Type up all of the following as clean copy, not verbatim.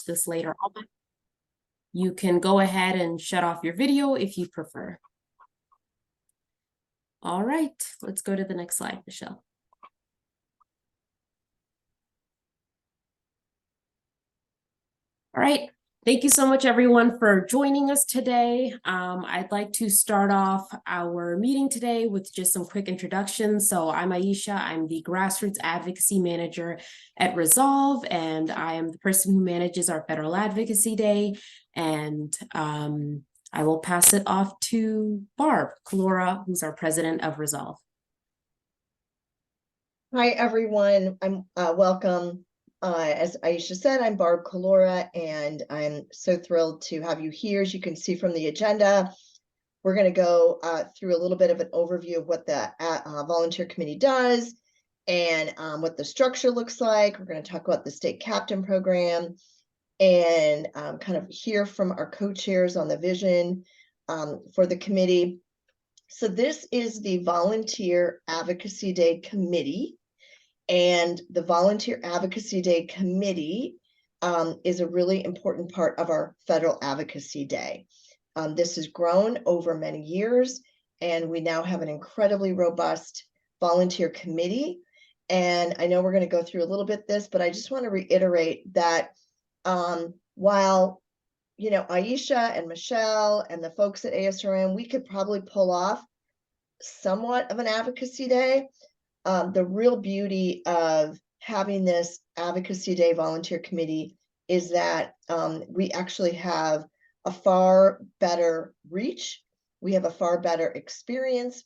this later on, you can go ahead and shut off your video if you prefer. All right, let's go to the next slide, Michelle. All right, thank you so much, everyone, for joining us today. I'd like to start off our meeting today with just some quick introductions. So I'm Aisha. I'm the Grassroots Advocacy Manager at Resolve, and I am the person who manages our Federal Advocacy Day. And I will pass it off to Barb Kalora, who's our president of Resolve. Hi, everyone. I'm welcome. As Aisha said, I'm Barb Kalora, and I'm so thrilled to have you here. As you can see from the agenda, we're going to go through a little bit of an overview of what the volunteer committee does and what the structure looks like. We're going to talk about the state captain program and kind of hear from our co-chairs on the vision for the committee. So this is the Volunteer Advocacy Day Committee. And the Volunteer Advocacy Day Committee is a really important part of our Federal Advocacy Day. This has grown over many years, and we now have an incredibly robust volunteer committee. And I know we're going to go through a little bit this, but I just want to reiterate that while, you know, Aisha and Michelle and the folks at ASRM, we could probably pull off somewhat of an advocacy day. The real beauty of having this Advocacy Day Volunteer Committee is that we actually have a far better reach, we have a far better experience,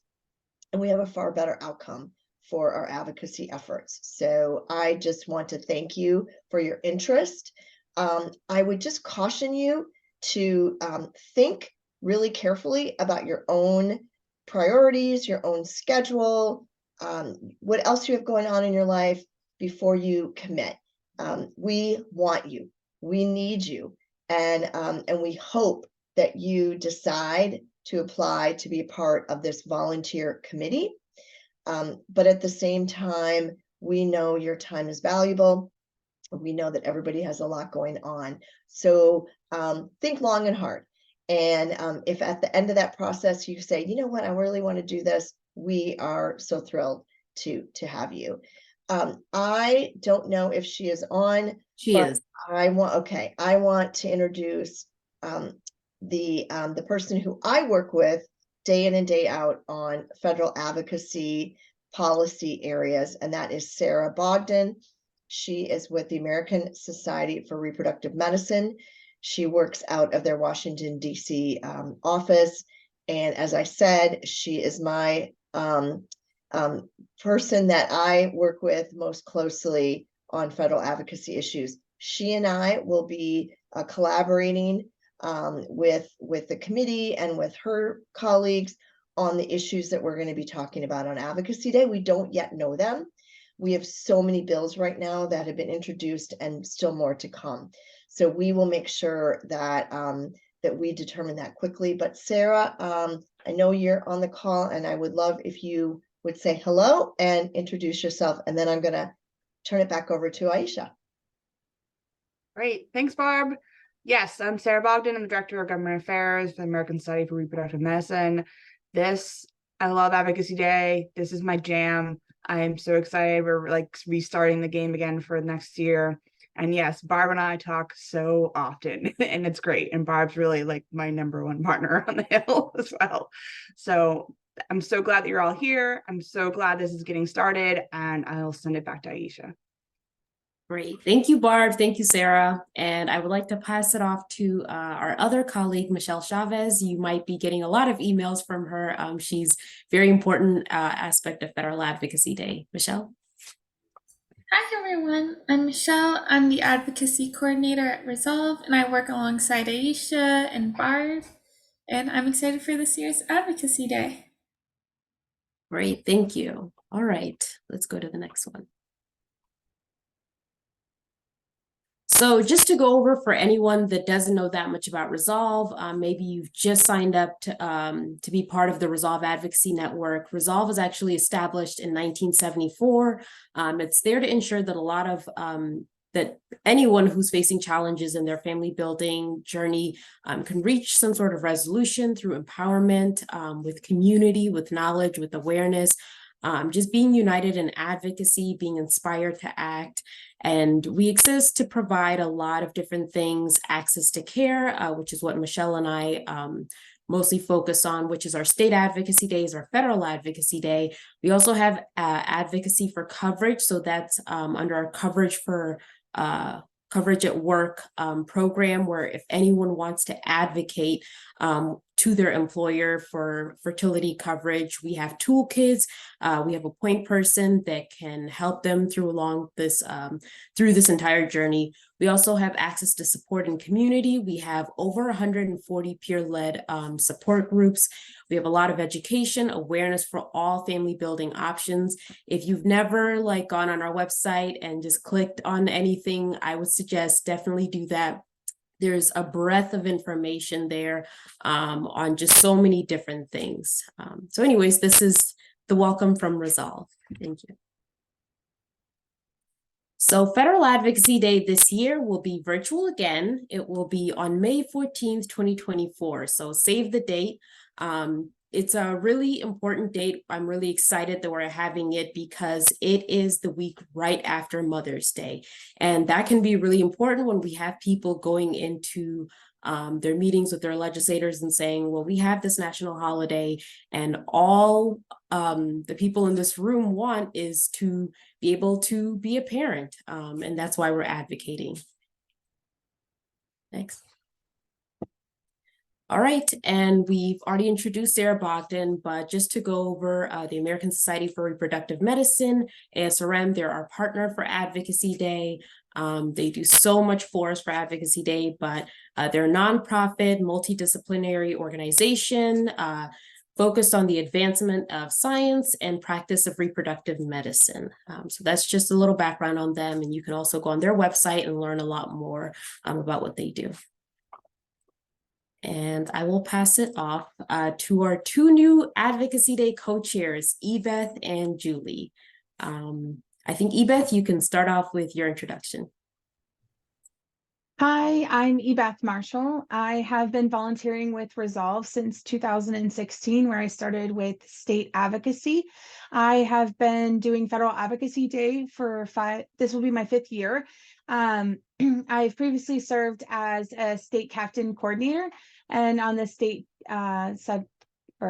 and we have a far better outcome for our advocacy efforts. So I just want to thank you for your interest. I would just caution you to think really carefully about your own priorities, your own schedule, what else you have going on in your life before you commit. We want you, we need you, and we hope that you decide to apply to be a part of this volunteer committee. But at the same time, we know your time is valuable. We know that everybody has a lot going on. So think long and hard. And if at the end of that process you say, you know what, I really want to do this, we are so thrilled to have you. I don't know if she is on. She is. I want to introduce the person who I work with day in and day out on federal advocacy policy areas, and that is Sarah Bogdan. She is with the American Society for Reproductive Medicine. She works out of their Washington, D.C. Office. And as I said, she is my person that I work with most closely on federal advocacy issues. She and I will be collaborating with the committee and with her colleagues on the issues that we're going to be talking about on Advocacy Day. We don't yet know them. We have so many bills right now that have been introduced and still more to come. So we will make sure that that we determine that quickly. But Sarah, I know you're on the call, and I would love if you would say hello and introduce yourself, and then I'm going to turn it back over to Aisha. Great. Thanks, Barb. Yes, I'm Sarah Bogdan. I'm the Director of Government Affairs for the American Society for Reproductive Medicine. I love Advocacy Day. This is my jam. I'm so excited. We're like restarting the game again for next year. And yes, Barb and I talk so often, and it's great. And Barb's really like my #1 partner on the Hill as well. So I'm so glad that you're all here. I'm so glad this is getting started, and I'll send it back to Aisha. Great. Thank you, Barb. Thank you, Sarah. And I would like to pass it off to our other colleague, Michelle Chavez. You might be getting a lot of emails from her. She's very important aspect of Federal Advocacy Day. Michelle? Hi, everyone. I'm Michelle. I'm the Advocacy Coordinator at Resolve, and I work alongside Aisha and Barb. And I'm excited for this year's Advocacy Day. Great. Thank you. All right. Let's go to the next one. So just to go over for anyone that doesn't know that much about Resolve, maybe you've just signed up to be part of the Resolve Advocacy Network. Resolve was actually established in 1974. It's there to ensure that a lot of that anyone who's facing challenges in their family building journey can reach some sort of resolution through empowerment, with community, with knowledge, with awareness, just being united in advocacy, being inspired to act. And we exist to provide a lot of different things: access to care, which is what Michelle and I mostly focus on, which is our state advocacy days, our federal advocacy day. We also have advocacy for coverage. So that's under our coverage for coverage at work program, where if anyone wants to advocate to their employer for fertility coverage, we have toolkits. We have a point person that can help them through this entire journey. We also have access to support and community. We have over 140 peer-led support groups. We have a lot of education, awareness for all family building options. If you've never gone on our website and just clicked on anything, I would suggest definitely do that. There's a breadth of information there on just so many different things. So anyways, this is the welcome from Resolve. Thank you. So Federal Advocacy Day this year will be virtual again. It will be on May 14th, 2024. So save the date. It's a really important date. I'm really excited that we're having it because it is the week right after Mother's Day. And that can be really important when we have people going into their meetings with their legislators and saying, well, we have this national holiday, and all the people in this room want is to be able to be a parent. And that's why we're advocating. Next. All right, and we've already introduced Sarah Bogdan, but just to go over the American Society for Reproductive Medicine, ASRM, they're our partner for Advocacy Day. They do so much for us for Advocacy Day, but they're a nonprofit, multidisciplinary organization focused on the advancement of science and practice of reproductive medicine. So that's just a little background on them, and you can also go on their website and learn a lot more about what they do. And I will pass it off to our two new Advocacy Day co-chairs, Ebeth and Julie. I think, Ebeth, you can start off with your introduction. Hi, I'm Ebeth Marshall. I have been volunteering with Resolve since 2016, where I started with state advocacy. I have been doing Federal Advocacy Day for this will be my 5th year. I've previously served as a state captain coordinator and on the state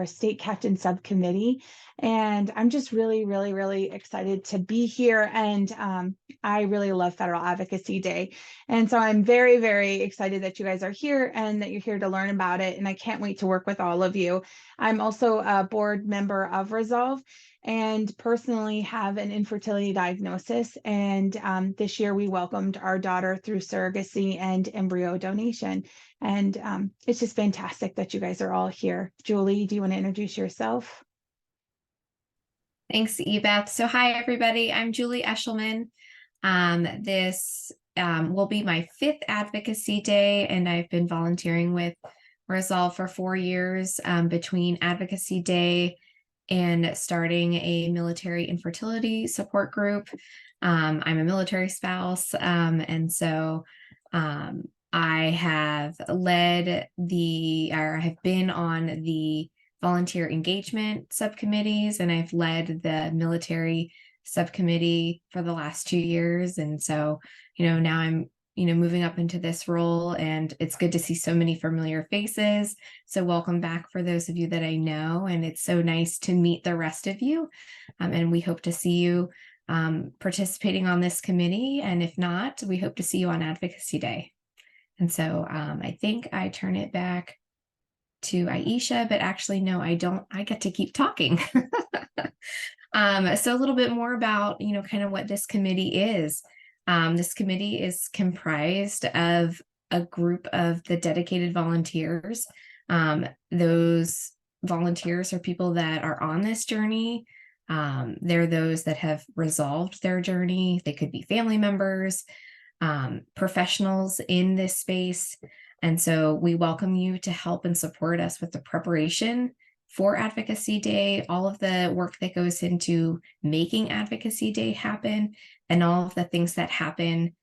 state captain subcommittee. And I'm just really excited to be here. And I really love Federal Advocacy Day. And so I'm very excited that you guys are here and that you're here to learn about it. And I can't wait to work with all of you. I'm also a board member of Resolve and personally have an infertility diagnosis. And this year we welcomed our daughter through surrogacy and embryo donation. And it's just fantastic that you guys are all here. Julie, do you want to introduce yourself? Thanks, Ebeth. So hi, everybody. I'm Julie Eshelman. This will be my 5th Advocacy Day, and I've been volunteering with Resolve for 4 years between Advocacy Day and starting a military infertility support group. I'm a military spouse, and so I have led I have been on the volunteer engagement subcommittees, and I've led the military subcommittee for the last 2 years. And so, now I'm, moving up into this role, and it's good to see so many familiar faces. So welcome back for those of you that I know, and it's so nice to meet the rest of you. And we hope to see you participating on this committee. And if not, we hope to see you on Advocacy Day. And so I think I turn it back to Aisha, but actually, no, I don't. I get to keep talking. So a little bit more about, kind of what this committee is. This committee is comprised of a group of the dedicated volunteers. Those volunteers are people that are on this journey. They're those that have resolved their journey. They could be family members, professionals in this space. And so we welcome you to help and support us with the preparation for Advocacy Day, all of the work that goes into making Advocacy Day happen, and all of the things that happen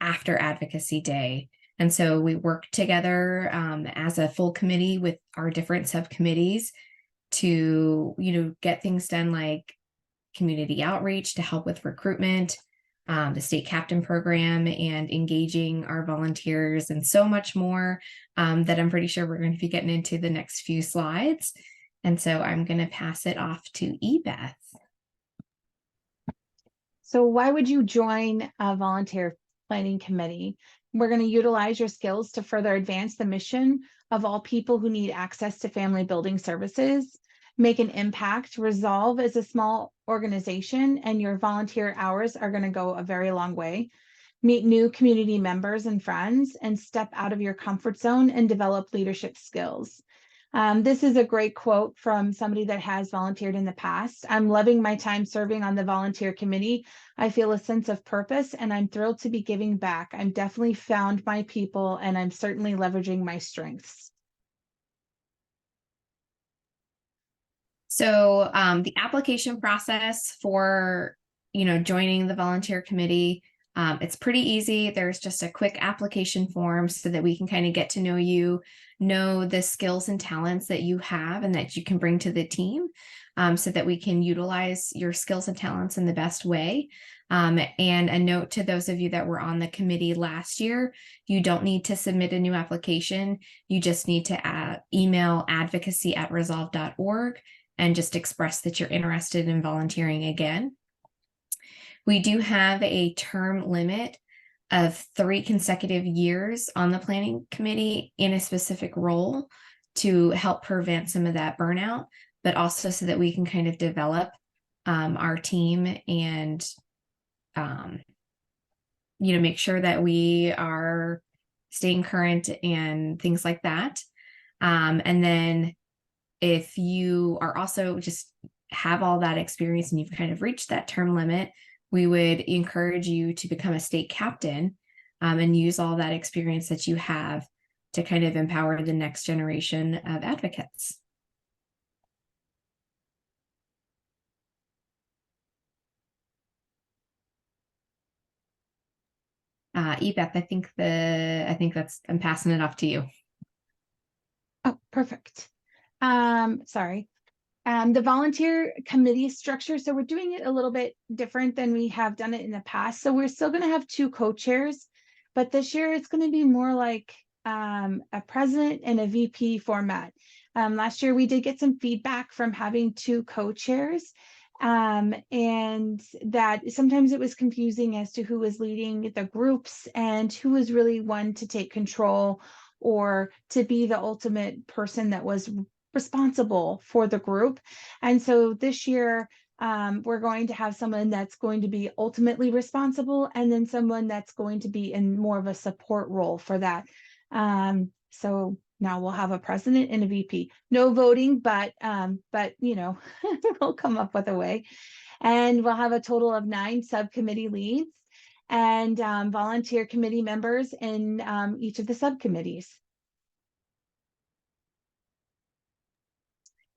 after Advocacy Day. And so we work together as a full committee with our different subcommittees to, get things done like community outreach to help with recruitment, the state captain program, and engaging our volunteers, and so much more that I'm pretty sure we're going to be getting into the next few slides. And so I'm going to pass it off to Ebeth. So why would you join a volunteer planning committee? We're going to utilize your skills to further advance the mission of all people who need access to family building services, make an impact. Resolve is a small organization, and your volunteer hours are going to go a very long way. Meet new community members and friends, and step out of your comfort zone and develop leadership skills. This is a great quote from somebody that has volunteered in the past. I'm loving my time serving on the volunteer committee. I feel a sense of purpose, and I'm thrilled to be giving back. I'm definitely found my people, and I'm certainly leveraging my strengths. So the application process for, joining the volunteer committee, it's pretty easy. There's just a quick application form so that we can kind of get to know you, know the skills and talents that you have and that you can bring to the team, so that we can utilize your skills and talents in the best way. And a note to those of you that were on the committee last year, you don't need to submit a new application. You just need to email advocacy@resolve.org and just express that you're interested in volunteering again. We do have a term limit of 3 consecutive years on the planning committee in a specific role to help prevent some of that burnout, but also so that we can kind of develop our team and, make sure that we are staying current and things like that. And then if you are also just have all that experience and you've kind of reached that term limit, we would encourage you to become a state captain and use all that experience that you have to kind of empower the next generation of advocates. Ebeth, I'm passing it off to you. Oh, perfect. Sorry. The volunteer committee structure. So we're doing it a little bit different than we have done it in the past. So we're still going to have 2 co-chairs, but this year it's going to be more like a president and a VP format. Last year we did get some feedback from having 2 co-chairs, and that sometimes it was confusing as to who was leading the groups and who was really one to take control or to be the ultimate person that was responsible for the group. And so this year, we're going to have someone that's going to be ultimately responsible, and then someone that's going to be in more of a support role for that. So now we'll have a president and a VP. No voting, but we'll come up with a way. And we'll have a total of 9 subcommittee leads and volunteer committee members in each of the subcommittees.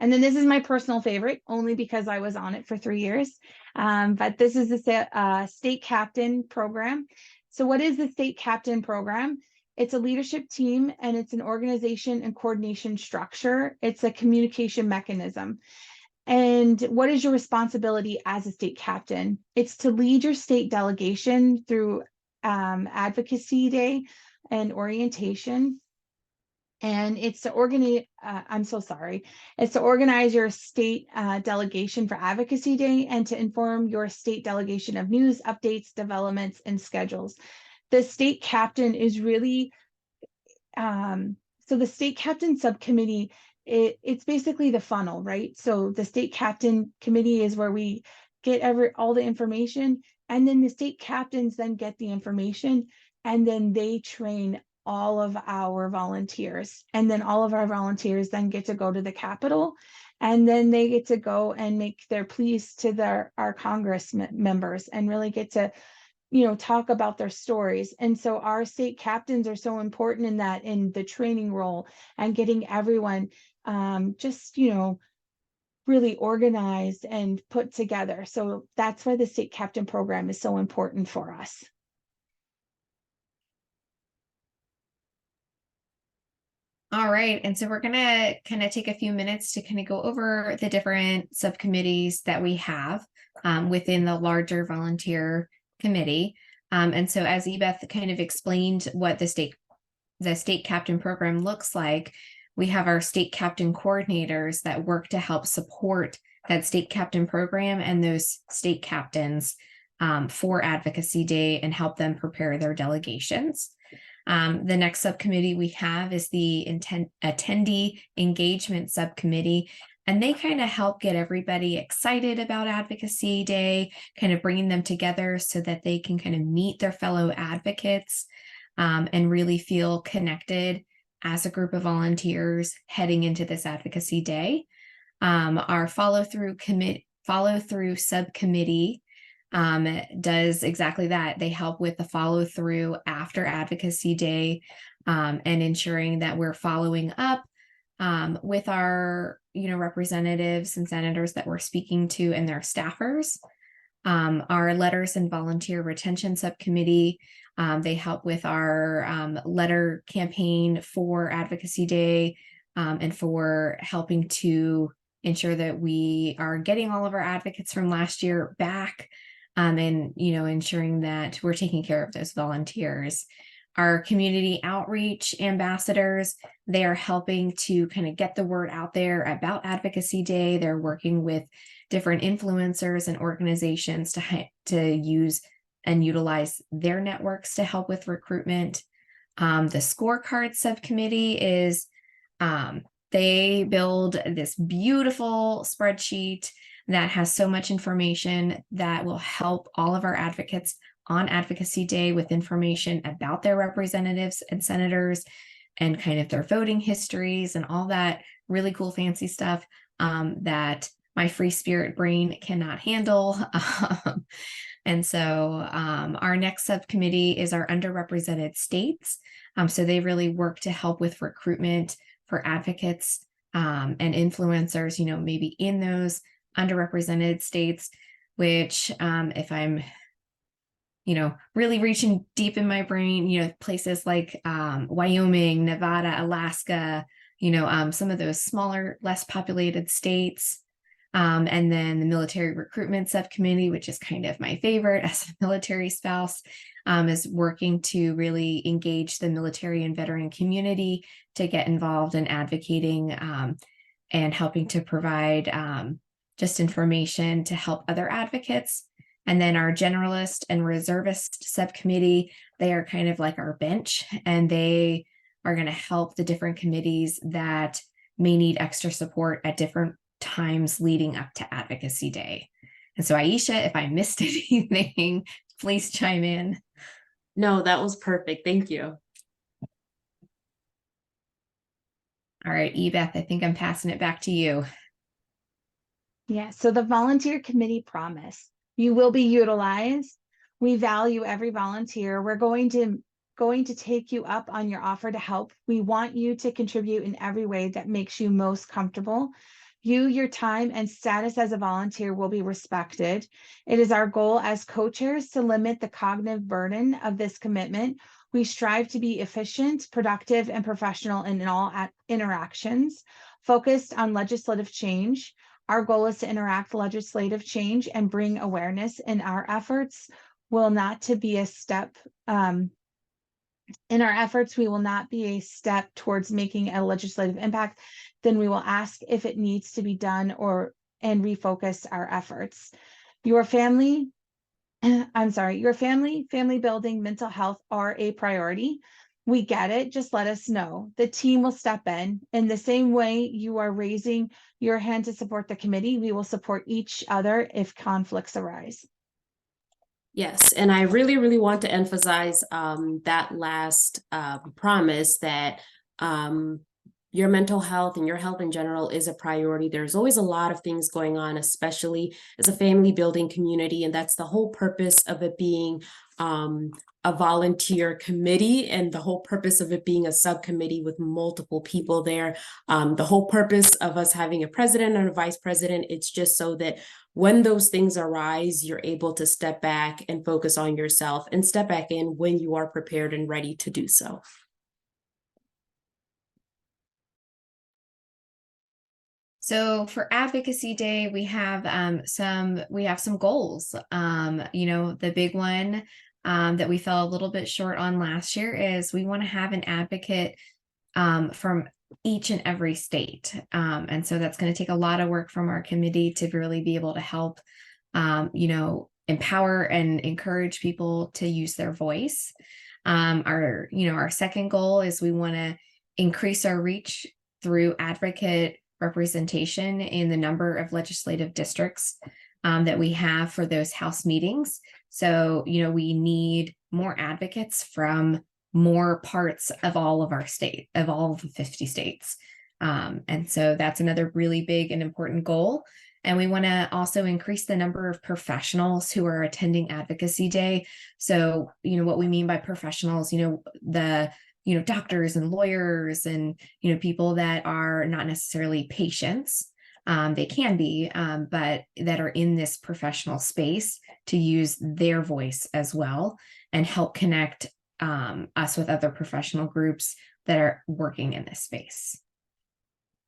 And then this is my personal favorite, only because I was on it for 3 years. But this is the state captain program. So what is the state captain program? It's a leadership team, and it's an organization and coordination structure. It's a communication mechanism. And what is your responsibility as a state captain? It's to lead your state delegation through Advocacy Day and orientation. And it's to organize, it's to organize your state delegation for Advocacy Day and to inform your state delegation of news, updates, developments, and schedules. The state captain is really, so the state captain subcommittee, it's basically the funnel, right? So the state captain committee is where we get all the information, and then the state captains then get the information, and then they train all of our volunteers, and then all of our volunteers then get to go to the Capitol, and then they get to go and make their pleas to our Congress members and really get to talk about their stories. And so our state captains are so important in the training role and getting everyone just really organized and put together. So that's why the state captain program is so important for us. All right. And so we're going to kind of take a few minutes to kind of go over the different subcommittees that we have within the larger volunteer committee. And so as Ebeth kind of explained what the state captain program looks like, we have our state captain coordinators that work to help support that state captain program and those state captains for Advocacy Day and help them prepare their delegations. The next subcommittee we have is the attendee engagement subcommittee, and they kind of help get everybody excited about Advocacy Day, kind of bringing them together so that they can kind of meet their fellow advocates and really feel connected as a group of volunteers heading into this Advocacy Day. Our follow-through subcommittee does exactly that. They help with the follow through after Advocacy Day and ensuring that we're following up with our representatives and senators that we're speaking to and their staffers. Our letters and volunteer retention subcommittee, they help with our letter campaign for Advocacy Day and for helping to ensure that we are getting all of our advocates from last year back. And ensuring that we're taking care of those volunteers. Our community outreach ambassadors, they are helping to kind of get the word out there about Advocacy Day. They're working with different influencers and organizations to use and utilize their networks to help with recruitment. The scorecard subcommittee is they build this beautiful spreadsheet that has so much information that will help all of our advocates on Advocacy Day with information about their representatives and senators and kind of their voting histories and all that really cool fancy stuff that my free spirit brain cannot handle. And so our next subcommittee is our underrepresented states. So they really work to help with recruitment for advocates and influencers, maybe in those underrepresented states, which if I'm really reaching deep in my brain, places like Wyoming, Nevada, Alaska, some of those smaller, less populated states. And then the military recruitment subcommittee, which is kind of my favorite as a military spouse, is working to really engage the military and veteran community to get involved in advocating and helping to provide just information to help other advocates. And then our generalist and reservist subcommittee, they are kind of like our bench, and they are going to help the different committees that may need extra support at different times leading up to Advocacy Day. And so Aisha, if I missed anything, please chime in. No, that was perfect. Thank you. All right, Ebeth, I think I'm passing it back to you. Yeah, so the volunteer committee promise. You will be utilized. We value every volunteer. We're going to take you up on your offer to help. We want you to contribute in every way that makes you most comfortable. Your time, and status as a volunteer will be respected. It is our goal as co-chairs to limit the cognitive burden of this commitment. We strive to be efficient, productive, and professional in all interactions, focused on legislative change. Our goal is to enact legislative change and bring awareness, and our efforts will not to be a step in our efforts, we will not be a step towards making a legislative impact. Then we will ask if it needs to be done and refocus our efforts. Your family, family building, mental health are a priority. We get it. Just let us know. The team will step in the same way you are raising your hand to support the committee. We will support each other if conflicts arise. Yes, and I really, really want to emphasize that last promise that your mental health and your health in general is a priority. There's always a lot of things going on, especially as a family building community, and that's the whole purpose of it being a volunteer committee and the whole purpose of it being a subcommittee with multiple people there. The whole purpose of us having a president and a vice president, it's just so that when those things arise, you're able to step back and focus on yourself and step back in when you are prepared and ready to do so. So for Advocacy Day, we have some goals. The big one that we fell a little bit short on last year is we want to have an advocate from each and every state. And so that's going to take a lot of work from our committee to really be able to help, empower and encourage people to use their voice. Our second goal is we want to increase our reach through advocate representation in the number of legislative districts that we have for those House meetings. So, we need more advocates from more parts of all of our state, of all of the 50 states. And so that's another really big and important goal. And we want to also increase the number of professionals who are attending Advocacy Day. So, what we mean by professionals, the doctors and lawyers and, people that are not necessarily patients. They can be, but that are in this professional space to use their voice as well and help connect us with other professional groups that are working in this space.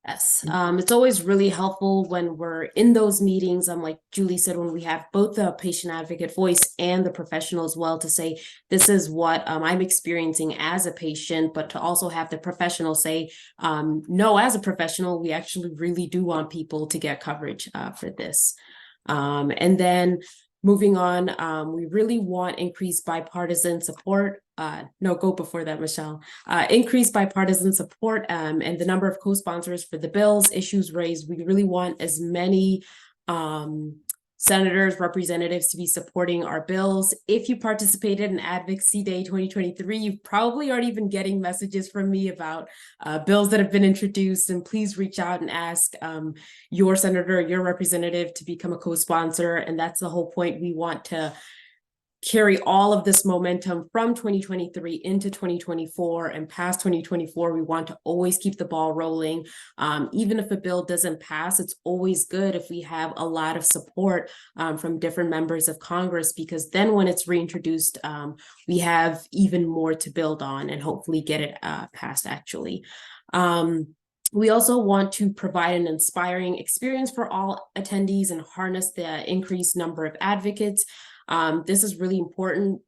Yes, it's always really helpful when we're in those meetings. Like Julie said, when we have both the patient advocate voice and the professional as well to say, this is what I'm experiencing as a patient, but to also have the professional say, no, as a professional, we actually really do want people to get coverage for this. And then moving on, we really want increased bipartisan support. No, go before that, Michelle. Increased bipartisan support and the number of co-sponsors for the bills, issues raised. We really want as many senators, representatives to be supporting our bills. If you participated in Advocacy Day 2023, you've probably already been getting messages from me about bills that have been introduced, and please reach out and ask your senator, your representative to become a co-sponsor. And that's the whole point. We want to carry all of this momentum from 2023 into 2024 and past 2024. We want to always keep the ball rolling. Even if a bill doesn't pass, it's always good if we have a lot of support from different members of Congress, because then when it's reintroduced, we have even more to build on and hopefully get it passed actually. We also want to provide an inspiring experience for all attendees and harness the increased number of advocates. This is really important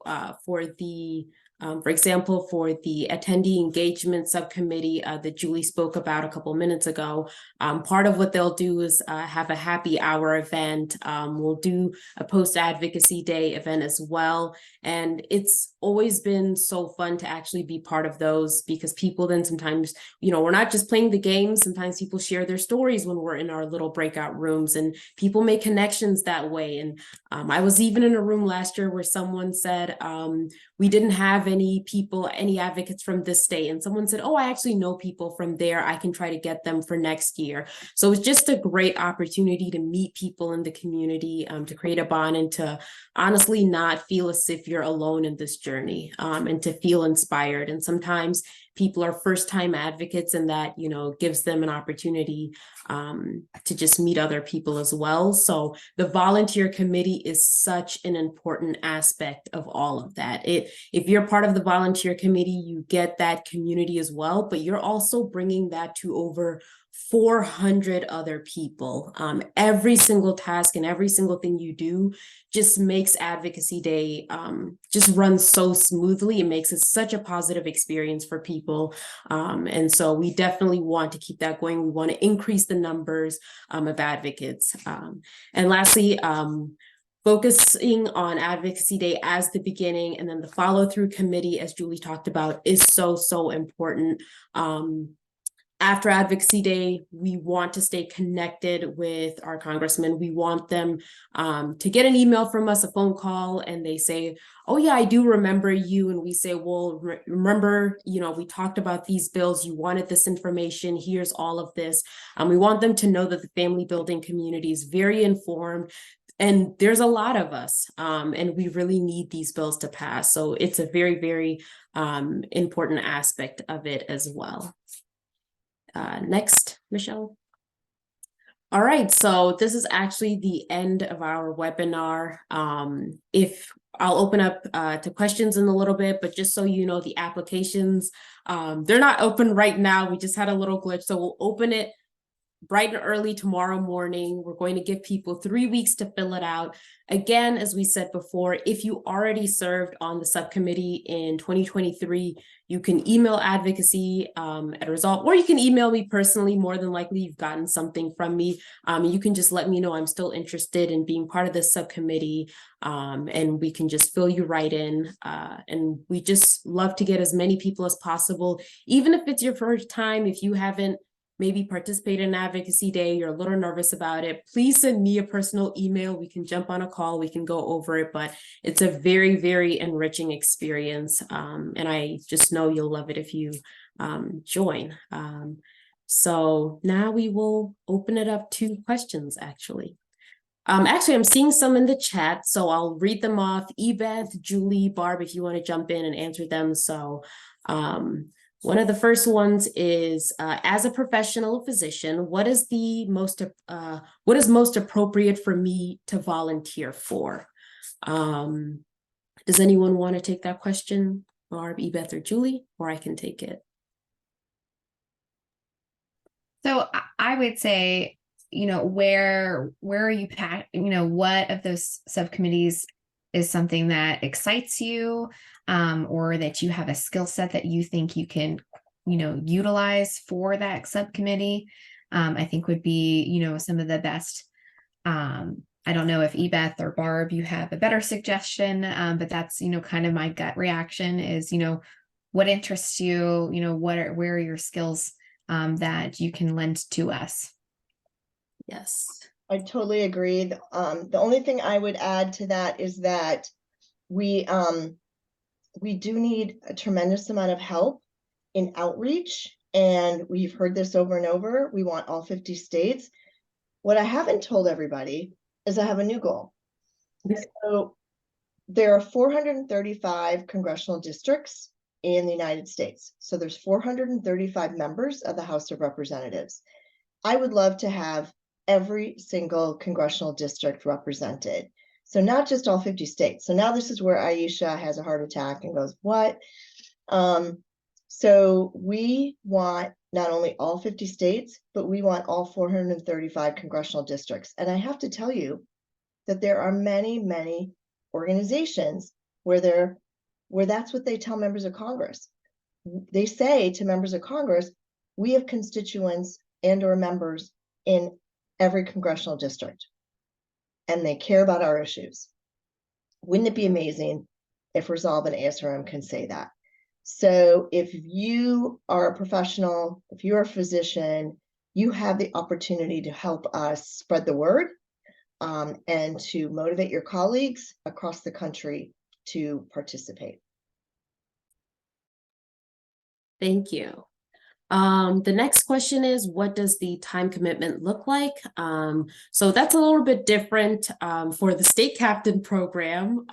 for example, for the attendee engagement subcommittee that Julie spoke about a couple minutes ago. Part of what they'll do is have a happy hour event. We'll do a post-advocacy day event as well. And it's always been so fun to actually be part of those, because people then sometimes, we're not just playing the games. Sometimes people share their stories when we're in our little breakout rooms, and people make connections that way. And I was even in a room last year where someone said, we didn't have any advocates from this state. And someone said, oh, I actually know people from there. I can try to get them for next year. So it's just a great opportunity to meet people in the community, to create a bond, and to honestly not feel as if you're alone in this journey, and to feel inspired. And sometimes people are first-time advocates, and that, gives them an opportunity to just meet other people as well. So the volunteer committee is such an important aspect of all of that. If you're part of the volunteer committee, you get that community as well, but you're also bringing that to over 400 other people. Every single task and every single thing you do just makes Advocacy Day just run so smoothly. It makes it such a positive experience for people. And so we definitely want to keep that going. We want to increase the numbers of advocates. And lastly, focusing on Advocacy Day as the beginning, and then the follow-through committee, as Julie talked about, is so important. After Advocacy Day, we want to stay connected with our congressmen. We want them to get an email from us, a phone call, and they say, oh yeah, I do remember you. And we say, well, remember, we talked about these bills. You wanted this information. Here's all of this. We want them to know that the family building community is very informed. And there's a lot of us, and we really need these bills to pass. So it's a very, very important aspect of it as well. Next, Michelle. All right, so this is actually the end of our webinar. If I'll open up to questions in a little bit, but just so you know, the applications, they're not open right now. We just had a little glitch, so we'll open it bright and early tomorrow morning. We're going to give people 3 weeks to fill it out. Again, as we said before, if you already served on the subcommittee in 2023, you can email advocacy at Resolve, or you can email me personally. More than likely, you've gotten something from me. You can just let me know I'm still interested in being part of this subcommittee, and we can just fill you right in. And we just love to get as many people as possible, even if it's your first time, if you haven't maybe participate in Advocacy Day, you're a little nervous about it, please send me a personal email. We can jump on a call, we can go over it, but it's a very, very enriching experience. And I just know you'll love it if you join. So now we will open it up to questions, actually. Actually, I'm seeing some in the chat, so I'll read them off. Ebeth, Julie, Barb, if you want to jump in and answer them. So one of the first ones is, as a professional physician, what is most appropriate for me to volunteer for? Does anyone want to take that question? Barb, Ebeth, or Julie, or I can take it. So I would say, where are you, what of those subcommittees is something that excites you, or that you have a skill set that you think you can, utilize for that subcommittee, I think would be, some of the best. I don't know if Ebeth or Barb, you have a better suggestion, but that's, kind of my gut reaction is, what interests you, where are your skills that you can lend to us? Yes. I totally agree. The only thing I would add to that is that we do need a tremendous amount of help in outreach, and we've heard this over and over. We want all 50 states. What I haven't told everybody is I have a new goal. So there are 435 congressional districts in the United States. So there's 435 members of the House of Representatives. I would love to have every single congressional district represented. So not just all 50 states. So now this is where Aisha has a heart attack and goes, what? So we want not only all 50 states, but we want all 435 congressional districts. And I have to tell you that there are many, many organizations where that's what they tell members of Congress. They say to members of Congress, we have constituents and or members in every congressional district, and they care about our issues. Wouldn't it be amazing if Resolve and ASRM can say that? So if you are a professional, if you're a physician, you have the opportunity to help us spread the word, and to motivate your colleagues across the country to participate. Thank you. The next question is, what does the time commitment look like? So that's a little bit different for the state captain program,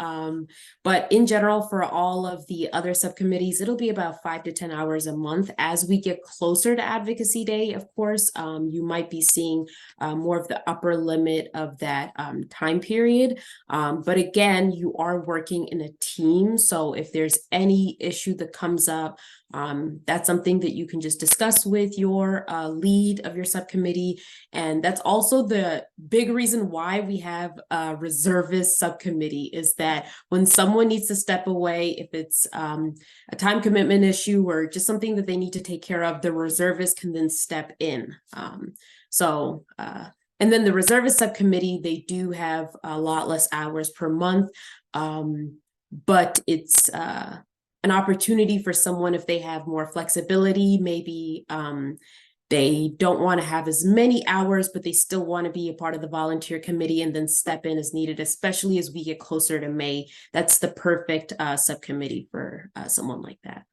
but in general, for all of the other subcommittees, it'll be about 5 to 10 hours a month. As we get closer to Advocacy Day, of course, you might be seeing more of the upper limit of that time period. But again, you are working in a team. So if there's any issue that comes up, that's something that you can just discuss with your lead of your subcommittee. And that's also the big reason why we have a reservist subcommittee, is that when someone needs to step away, if it's a time commitment issue or just something that they need to take care of, the reservist can then step in. And then the reservist subcommittee, they do have a lot less hours per month, but it's an opportunity for someone, if they have more flexibility, maybe they don't want to have as many hours, but they still want to be a part of the volunteer committee and then step in as needed, especially as we get closer to May. That's the perfect subcommittee for someone like that.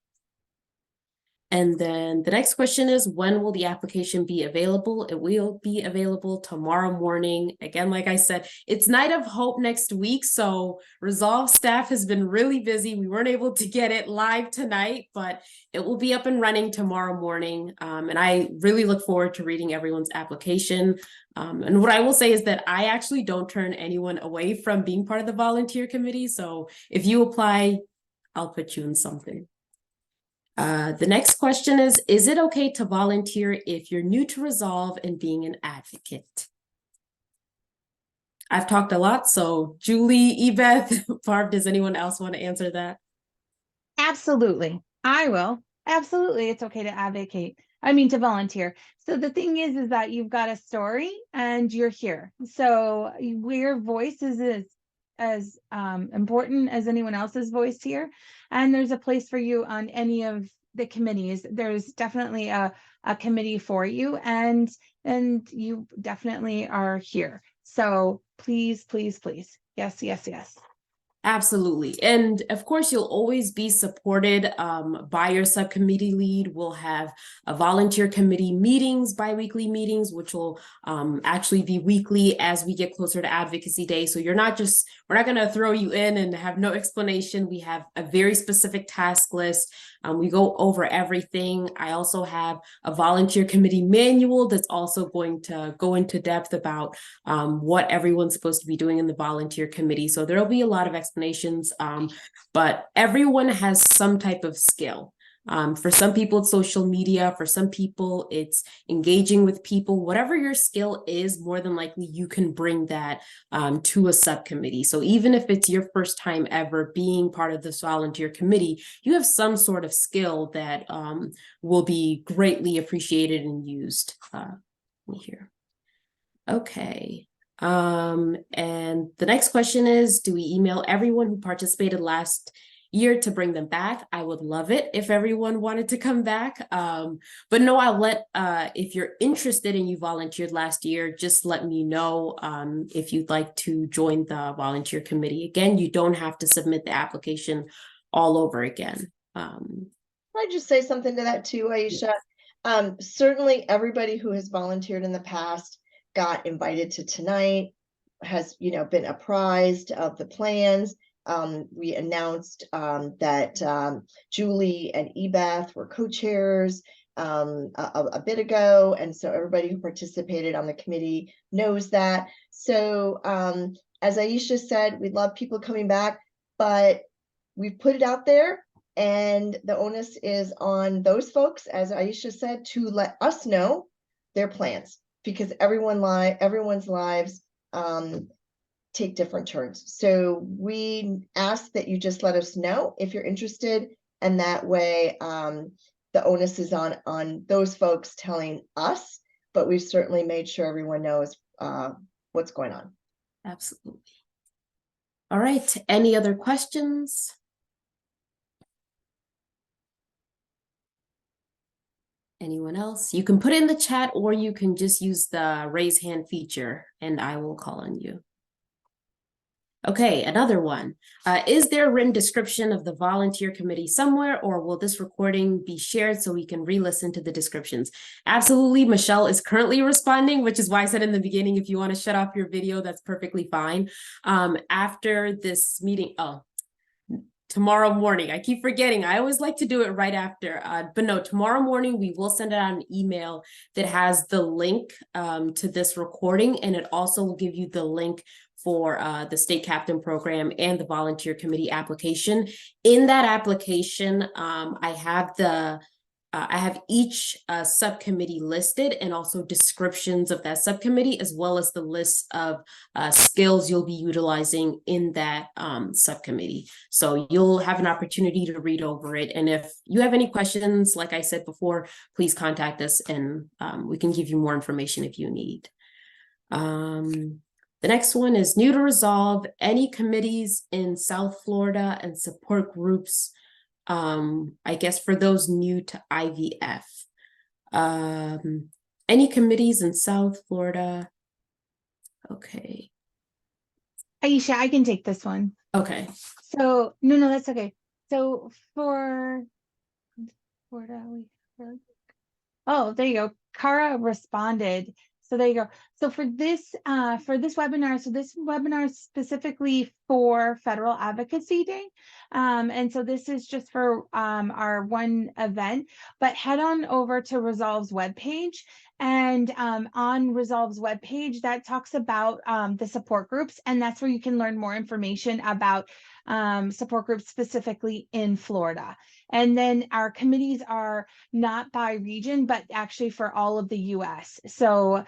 And then the next question is, when will the application be available? It will be available tomorrow morning. Again, like I said, it's Night of Hope next week. So Resolve staff has been really busy. We weren't able to get it live tonight, but it will be up and running tomorrow morning. And I really look forward to reading everyone's application. And what I will say is that I actually don't turn anyone away from being part of the volunteer committee. So if you apply, I'll put you in something. The next question is it okay to volunteer if you're new to Resolve and being an advocate? I've talked a lot, so Julie, Ebeth, Barb, does anyone else want to answer that? Absolutely. I will. Absolutely. It's okay to advocate. I mean, to volunteer. So the thing is that you've got a story and you're here. So your voice is as important as anyone else's voice here. And there's a place for you on any of the committees. There's definitely a committee for you, and you definitely are here. So please, please, please. Yes, yes, yes. Absolutely. And of course, you'll always be supported by your subcommittee lead. We'll have a volunteer committee meetings, bi-weekly meetings, which will actually be weekly as we get closer to Advocacy Day. So we're not going to throw you in and have no explanation. We have a very specific task list. We go over everything. I also have a volunteer committee manual that's also going to go into depth about what everyone's supposed to be doing in the volunteer committee. So there'll be a lot of explanations, but everyone has some type of skill. For some people, it's social media. For some people, it's engaging with people. Whatever your skill is, more than likely you can bring that to a subcommittee. So even if it's your first time ever being part of this volunteer committee, you have some sort of skill that will be greatly appreciated and used. Let me hear. Okay. And the next question is, do we email everyone who participated last year to bring them back? I would love it if everyone wanted to come back. But no, I'll let, if you're interested and you volunteered last year, just let me know if you'd like to join the volunteer committee. Again, you don't have to submit the application all over again. Can I just say something to that too, Aisha? Certainly everybody who has volunteered in the past got invited to tonight, has, been apprised of the plans. We announced that Julie and Ebeth were co-chairs a bit ago. And so everybody who participated on the committee knows that. So as Aisha said, we love people coming back, but we've put it out there. And the onus is on those folks, as Aisha said, to let us know their plans, because everyone's lives take different turns. So we ask that you just let us know if you're interested, and that way the onus is on those folks telling us, but we've certainly made sure everyone knows what's going on. Absolutely. All right, any other questions? Anyone else? You can put it in the chat, or you can just use the raise hand feature and I will call on you. Okay, another one. Is there a written description of the volunteer committee somewhere, or will this recording be shared so we can re-listen to the descriptions? Absolutely, Michelle is currently responding, which is why I said in the beginning, if you want to shut off your video, that's perfectly fine. After this meeting, tomorrow morning. I keep forgetting. I always like to do it right after. But no, tomorrow morning, we will send out an email that has the link to this recording. And it also will give you the link for the state captain program and the volunteer committee application. In that application, I have each subcommittee listed, and also descriptions of that subcommittee, as well as the list of skills you'll be utilizing in that subcommittee. So you'll have an opportunity to read over it. And if you have any questions, like I said before, please contact us and we can give you more information if you need. The next one is new to Resolve. Any committees in South Florida and support groups, I guess for those new to IVF, any committees in South Florida? Okay. Aisha, I can take this one. Okay. So no, that's okay. So for Florida, oh, there you go. Kara responded. So there you go. So for this webinar, so this webinar is specifically for Federal Advocacy Day. And so this is just for our one event, but head on over to Resolve's webpage. And on Resolve's webpage, that talks about the support groups, and that's where you can learn more information about support groups specifically in Florida. And then our committees are not by region, but actually for all of the US. So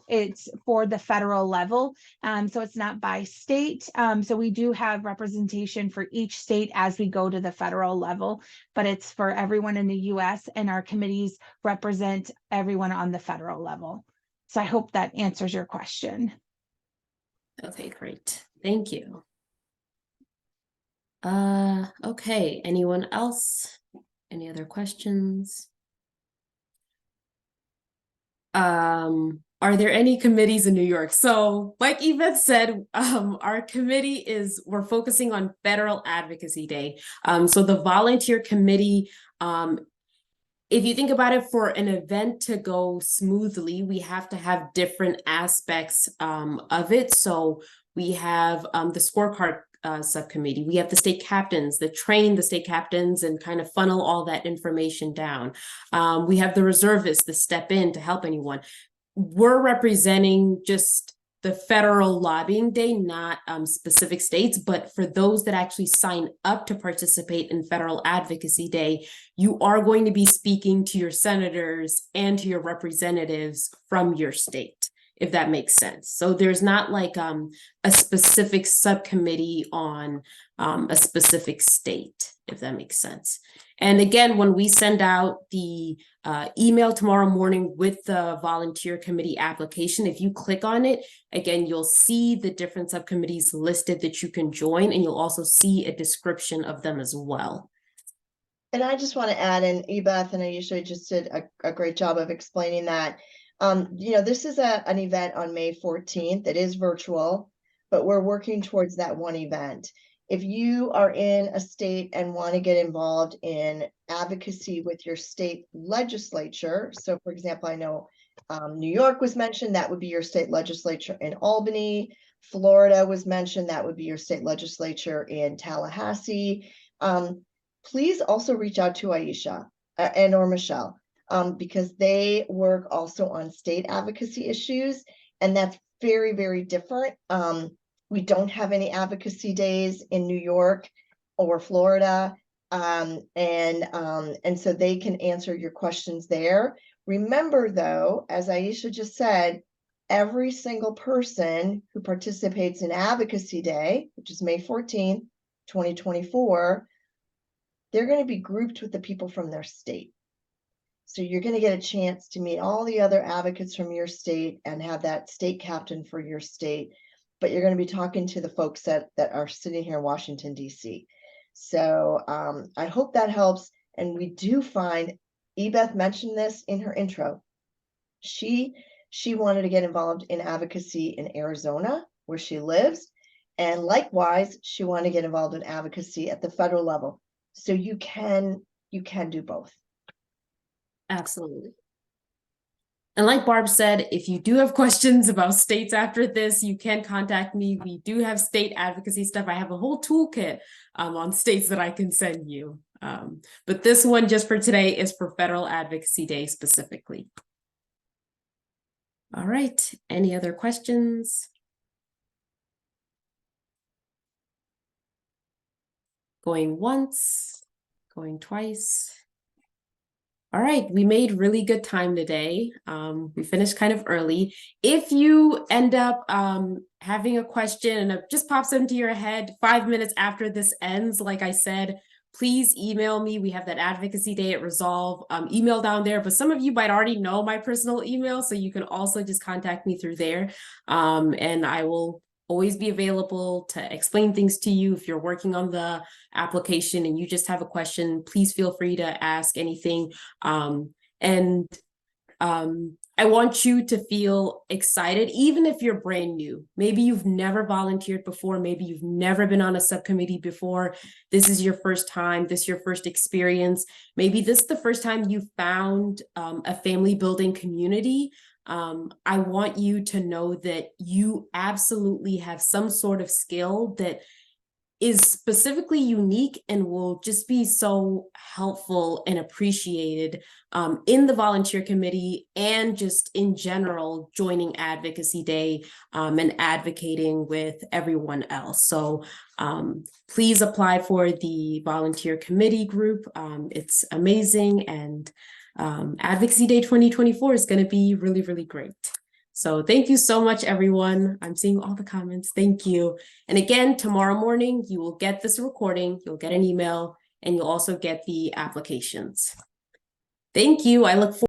it's for the federal level. So it's not by state. So we do have representation for each state as we go to the federal level, but it's for everyone in the US, and our committees represent everyone on the federal level. So I hope that answers your question. Okay, great. Thank you. Okay, anyone else? Any other questions? Are there any committees in New York? So like Yvette said, our committee we're focusing on Federal Advocacy Day. So the volunteer committee, if you think about it, for an event to go smoothly, we have to have different aspects of it. So we have the scorecard subcommittee. We have the state captains that train the state captains and kind of funnel all that information down. We have the reservists that step in to help anyone. We're representing just the federal lobbying day, not specific states, but for those that actually sign up to participate in Federal Advocacy Day, you are going to be speaking to your senators and to your representatives from your state, if that makes sense. So there's not like a specific subcommittee on a specific state, if that makes sense. And again, when we send out the email tomorrow morning with the volunteer committee application, if you click on it, again, you'll see the different subcommittees listed that you can join, and you'll also see a description of them as well. And I just want to add in, Ebeth and Aisha just did a great job of explaining that. This is an event on May 14th. It is virtual, but we're working towards that one event. If you are in a state and want to get involved in advocacy with your state legislature, so for example, I know New York was mentioned, that would be your state legislature in Albany. Florida was mentioned, that would be your state legislature in Tallahassee. Please also reach out to Aisha and or Michelle, because they work also on state advocacy issues, and that's very, very different. We don't have any advocacy days in New York or Florida, and so they can answer your questions there. Remember, though, as Aisha just said, every single person who participates in Advocacy Day, which is May 14th, 2024, they're going to be grouped with the people from their state. So you're going to get a chance to meet all the other advocates from your state and have that state captain for your state. But you're going to be talking to the folks that are sitting here in Washington, D.C. So I hope that helps. And we do find, Ebeth mentioned this in her intro, she wanted to get involved in advocacy in Arizona, where she lives. And likewise, she wanted to get involved in advocacy at the federal level. So you can do both. Absolutely. And like Barb said, if you do have questions about states after this, you can contact me. We do have state advocacy stuff. I have a whole toolkit on states that I can send you. But this one just for today is for Federal Advocacy Day specifically. All right. Any other questions? Going once, going twice. All right, we made really good time today. We finished kind of early. If you end up having a question and it just pops into your head 5 minutes after this ends, like I said, please email me. We have that Advocacy Day at Resolve email down there, but some of you might already know my personal email, so you can also just contact me through there. And I will always be available to explain things to you. If you're working on the application and you just have a question, please feel free to ask anything. I want you to feel excited, even if you're brand new. Maybe you've never volunteered before. Maybe you've never been on a subcommittee before. This is your first time. This is your first experience. Maybe this is the first time you found a family building community. I want you to know that you absolutely have some sort of skill that is specifically unique and will just be so helpful and appreciated in the volunteer committee and just in general joining Advocacy Day and advocating with everyone else. So please apply for the volunteer committee group. It's amazing, and Advocacy Day 2024 is going to be really, really great. So thank you so much, everyone. I'm seeing all the comments. Thank you. And again, tomorrow morning, you will get this recording, you'll get an email, and you'll also get the applications. Thank you. I look forward